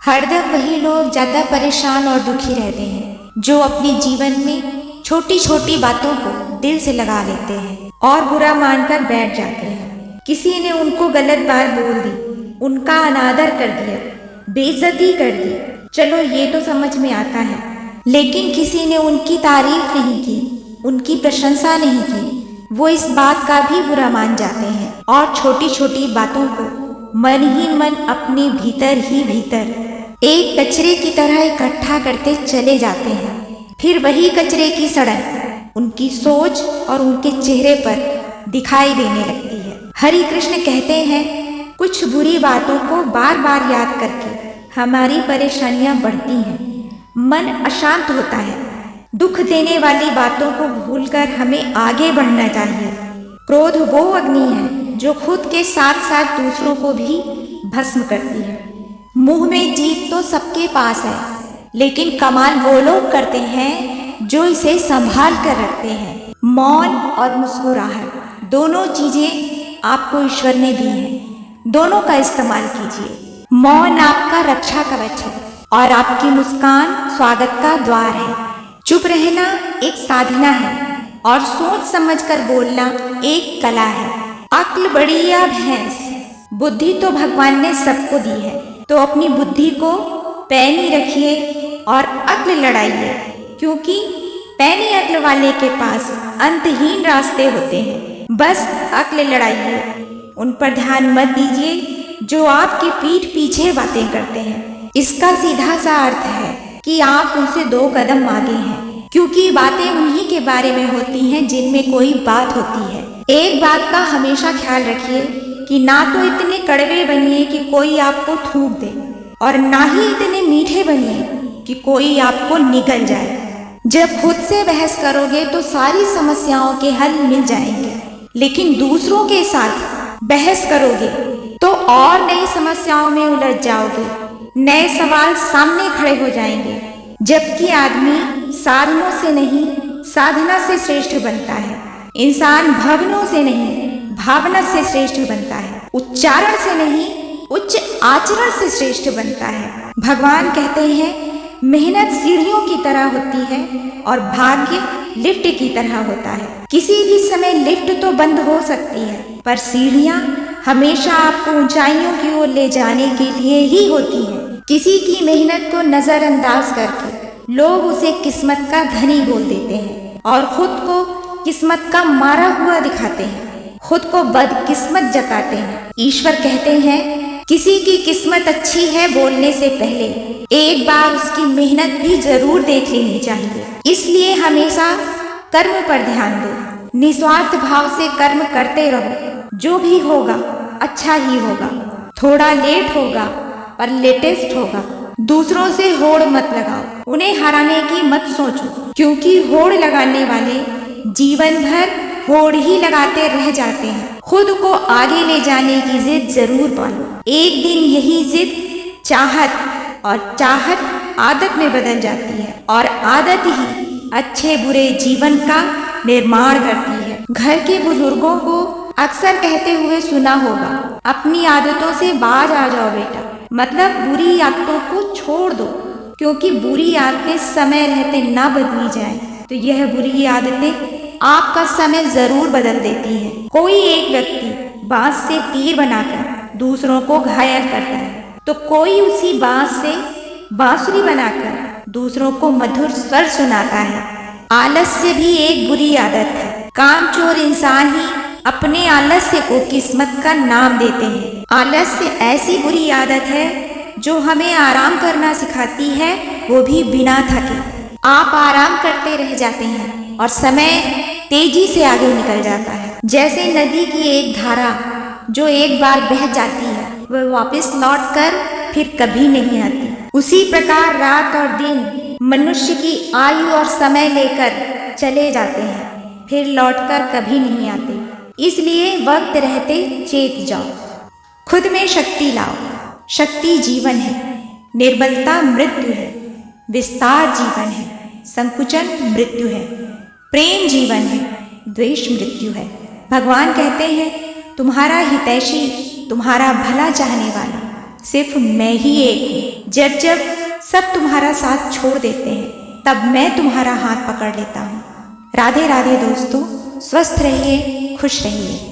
हरदम वही लोग ज्यादा परेशान और दुखी रहते हैं जो अपने जीवन में छोटी छोटी बातों को दिल से लगा लेते हैं और बुरा मानकर बैठ जाते हैं। किसी ने उनको गलत बात बोल दी, उनका अनादर कर दिया, बेइज्जती कर दी, चलो ये तो समझ में आता है, लेकिन किसी ने उनकी तारीफ नहीं की, उनकी प्रशंसा नहीं की, वो इस बात का भी बुरा मान जाते हैं और छोटी छोटी बातों को मन ही मन अपने भीतर ही भीतर एक कचरे की तरह इकट्ठा करते चले जाते हैं। फिर वही कचरे की सड़न उनकी सोच और उनके चेहरे पर दिखाई देने लगती है। हरि कृष्ण कहते हैं, कुछ बुरी बातों को बार बार याद करके हमारी परेशानियां बढ़ती हैं, मन अशांत होता है। दुख देने वाली बातों को भूलकर हमें आगे बढ़ना चाहिए। क्रोध वो अग्नि है जो खुद के साथ साथ दूसरों को भी भस्म करती है। मुंह में जीत तो सबके पास है, लेकिन कमाल वो लोग करते हैं जो इसे संभाल कर रखते हैं। मौन और मुस्कुराहट दोनों चीजें आपको ईश्वर ने दी हैं, दोनों का इस्तेमाल कीजिए। मौन आपका रक्षा कवच है और आपकी मुस्कान स्वागत का द्वार है। चुप रहना एक साधना है और सोच समझकर बोलना एक कला है। अक्ल बड़ी या भैंस, बुद्धि तो भगवान ने सबको दी है, तो अपनी बुद्धि को पैनी रखिए और अक्ल लड़ाइए, क्योंकि पैनी अक्ल वाले के पास अंतहीन रास्ते होते हैं। बस अक्ल लड़ाइए, उन पर ध्यान मत दीजिए जो आपकी पीठ पीछे बातें करते हैं। इसका सीधा सा अर्थ है कि आप उनसे 2 कदम आगे हैं, क्योंकि बातें उन्हीं के बारे में होती हैं जिनमें कोई बात होती है। एक बात का हमेशा ख्याल रखिए कि ना तो इतने कड़वे बनिए कि कोई आपको थूक दे और ना ही इतने मीठे बनिए कि कोई आपको निगल जाए। जब खुद से बहस करोगे तो सारी समस्याओं के हल मिल जाएंगे, लेकिन दूसरों के साथ बहस करोगे तो और नई समस्याओं में उलझ जाओगे, नए सवाल सामने खड़े हो जाएंगे। जबकि आदमी साधनों से नहीं साधना से श्रेष्ठ बनता है। इंसान भवनों से नहीं भावना से श्रेष्ठ बनता है। उच्चारण से नहीं उच्च आचरण से श्रेष्ठ बनता है। भगवान कहते हैं, मेहनत सीढ़ियों की तरह होती है और भाग्य लिफ्ट की तरह होता है। किसी भी समय लिफ्ट तो बंद हो सकती है, पर सीढ़ियां हमेशा आपको ऊंचाइयों की ओर ले जाने के लिए ही होती हैं। किसी की मेहनत को नजरअंदाज करके लोग उसे किस्मत का धनी बोल देते हैं और खुद को किस्मत का मारा हुआ दिखाते हैं, खुद को बदकिस्मत जताते हैं। ईश्वर कहते हैं, किसी की किस्मत अच्छी है बोलने से पहले एक बार उसकी मेहनत भी जरूर देख लेनी चाहिए। इसलिए हमेशा कर्म पर ध्यान दो, निस्वार्थ भाव से कर्म करते रहो। जो भी होगा अच्छा ही होगा, थोड़ा लेट होगा पर लेटेस्ट होगा। दूसरों से होड़ मत लगाओ, उन्हें हराने की मत सोचो, क्योंकि होड़ लगाने वाले जीवन भर होड़ ही लगाते रह जाते हैं। खुद को आगे ले जाने की जिद जरूर पालो। एक दिन यही जिद चाहत और चाहत आदत में बदल जाती है और आदत ही अच्छे बुरे जीवन का निर्माण करती है। घर के बुजुर्गों को अक्सर कहते हुए सुना होगा, अपनी आदतों से बाज आ जाओ बेटा, मतलब बुरी आदतों को छोड़ दो, क्योंकि बुरी आदतें समय रहते ना बदली जाएं तो यह बुरी आदतें आपका समय जरूर बदल देती है। कोई एक व्यक्ति बांस से तीर बनाकर दूसरों को घायल करता है, तो कोई उसी बांस से बांसुरी बनाकर दूसरों को मधुर स्वर सुनाता है। आलस्य भी एक बुरी आदत है। कामचोर इंसान ही अपने आलस्य को किस्मत का नाम देते हैं। आलस्य ऐसी बुरी आदत है जो हमें आराम करना सिखाती है, वो भी बिना थके। आप आराम करते रह जाते हैं और समय तेजी से आगे निकल जाता है। जैसे नदी की एक धारा जो एक बार बह जाती है, वह वापस लौट कर फिर कभी नहीं आती। उसी प्रकार रात और दिन मनुष्य की आयु और समय लेकर चले जाते हैं, फिर लौटकर कभी नहीं आते। इसलिए वक्त रहते चेत जाओ, खुद में शक्ति लाओ। शक्ति जीवन है, निर्बलता मृत्यु है, विस्तार जीवन है, संकुचन मृत्यु है, प्रेम जीवन है, द्वेष मृत्यु है। भगवान कहते हैं, तुम्हारा हितैषी, तुम्हारा भला चाहने वाला सिर्फ मैं ही एक हूँ। जब जब सब तुम्हारा साथ छोड़ देते हैं तब मैं तुम्हारा हाथ पकड़ लेता हूँ। राधे राधे दोस्तों, स्वस्थ रहिए, खुश रहिए।